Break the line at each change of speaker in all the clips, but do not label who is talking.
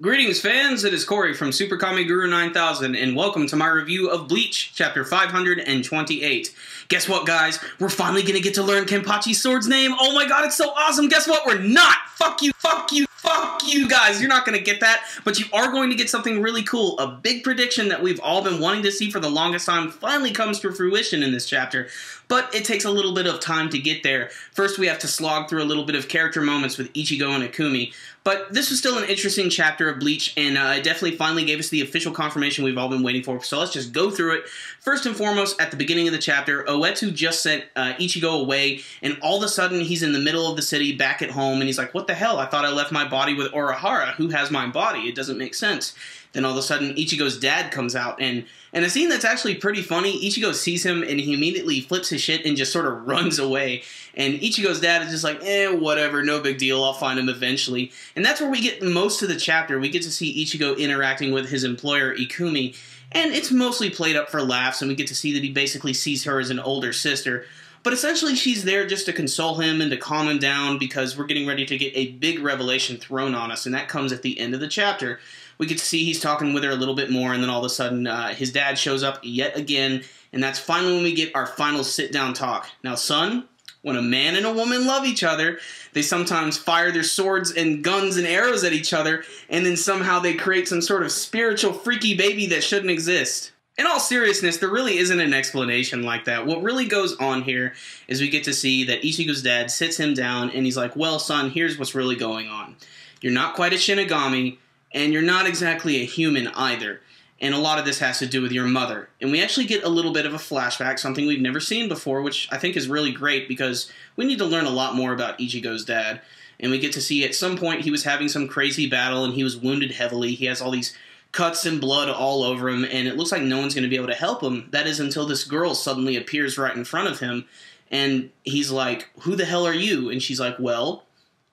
Greetings, fans. It is Corey from SuperKamiGuru9000, and welcome to my review of Bleach, Chapter 528. Guess what, guys? We're finally gonna get to learn Kenpachi's sword's name. Oh my god, it's so awesome! Guess what? We're not! Fuck you, fuck you, fuck you, guys. You're not gonna get that, but you are going to get something really cool. A big prediction that we've all been wanting to see for the longest time finally comes to fruition in this chapter, but it takes a little bit of time to get there. First, we have to slog through a little bit of character moments with Ichigo and Ikumi. But this was still an interesting chapter of Bleach, and it definitely finally gave us the official confirmation we've all been waiting for, so let's just go through it. First and foremost, at the beginning of the chapter, Oetu just sent Ichigo away, and all of a sudden he's in the middle of the city, back at home, and he's like, what the hell? I thought I left my body with Urahara. Who has my body? It doesn't make sense. Then all of a sudden, Ichigo's dad comes out, and a scene that's actually pretty funny, Ichigo sees him, and he immediately flips his shit and just sort of runs away. And Ichigo's dad is just like, whatever, no big deal, I'll find him eventually. And that's where we get most of the chapter. We get to see Ichigo interacting with his employer, Ikumi, and it's mostly played up for laughs, and we get to see that he basically sees her as an older sister. But essentially, she's there just to console him and to calm him down because we're getting ready to get a big revelation thrown on us, and that comes at the end of the chapter. We get to see he's talking with her a little bit more, and then all of a sudden, his dad shows up yet again, and that's finally when we get our final sit-down talk. Now, son, when a man and a woman love each other, they sometimes fire their swords and guns and arrows at each other, and then somehow they create some sort of spiritual freaky baby that shouldn't exist. In all seriousness, there really isn't an explanation like that. What really goes on here is we get to see that Ichigo's dad sits him down, and he's like, well, son, here's what's really going on. You're not quite a Shinigami, and you're not exactly a human either. And a lot of this has to do with your mother. And we actually get a little bit of a flashback, something we've never seen before, which I think is really great because we need to learn a lot more about Ichigo's dad. And we get to see at some point he was having some crazy battle and he was wounded heavily. He has all these cuts and blood all over him, and it looks like no one's going to be able to help him. That is until this girl suddenly appears right in front of him, and he's like, who the hell are you? And she's like, well,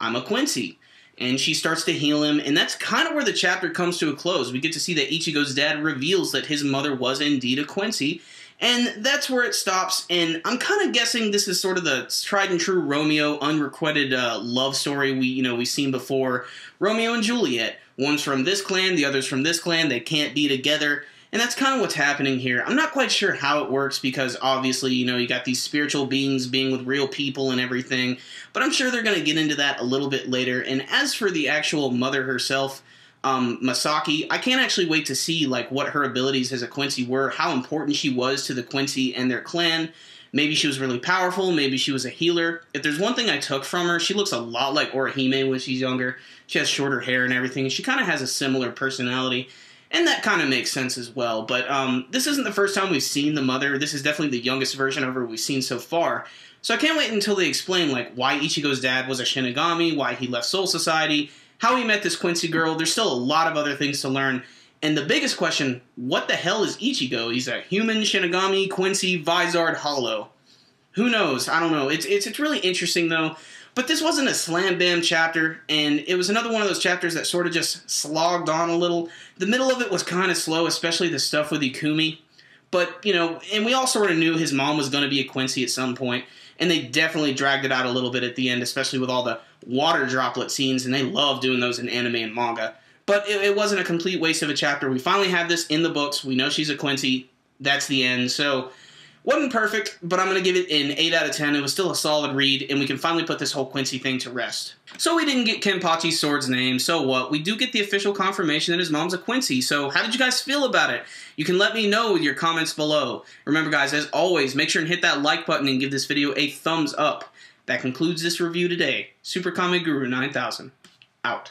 I'm a Quincy. And she starts to heal him, and that's kind of where the chapter comes to a close. We get to see that Ichigo's dad reveals that his mother was indeed a Quincy, and that's where it stops. And I'm kind of guessing this is sort of the tried and true Romeo unrequited love story we've seen before. Romeo and Juliet. One's from this clan, the other's from this clan. They can't be together. And that's kind of what's happening here. I'm not quite sure how it works because obviously, you got these spiritual beings being with real people and everything. But I'm sure they're going to get into that a little bit later. And as for the actual mother herself, Masaki, I can't actually wait to see what her abilities as a Quincy were, how important she was to the Quincy and their clan. Maybe she was really powerful, maybe she was a healer. If there's one thing I took from her, she looks a lot like Orihime when she's younger. She has shorter hair and everything. She kind of has a similar personality. And that kind of makes sense as well. But this isn't the first time we've seen the mother. This is definitely the youngest version of her we've seen so far. So I can't wait until they explain why Ichigo's dad was a Shinigami, why he left Soul Society, how he met this Quincy girl. There's still a lot of other things to learn. And the biggest question, what the hell is Ichigo? He's a human, Shinigami, Quincy, Vizard, Hollow. Who knows? I don't know. It's really interesting though. But this wasn't a slam-bam chapter, and it was another one of those chapters that sort of just slogged on a little. The middle of it was kind of slow, especially the stuff with Ikumi. But, and we all sort of knew his mom was going to be a Quincy at some point, and they definitely dragged it out a little bit at the end, especially with all the water droplet scenes, and they love doing those in anime and manga. But it wasn't a complete waste of a chapter. We finally have this in the books. We know she's a Quincy. That's the end. So wasn't perfect, but I'm going to give it an 8 out of 10. It was still a solid read, and we can finally put this whole Quincy thing to rest. So we didn't get Kenpachi's sword's name, so what? We do get the official confirmation that his mom's a Quincy, so how did you guys feel about it? You can let me know with your comments below. Remember guys, as always, make sure and hit that like button and give this video a thumbs up. That concludes this review today. SuperKamiGuru9000, out.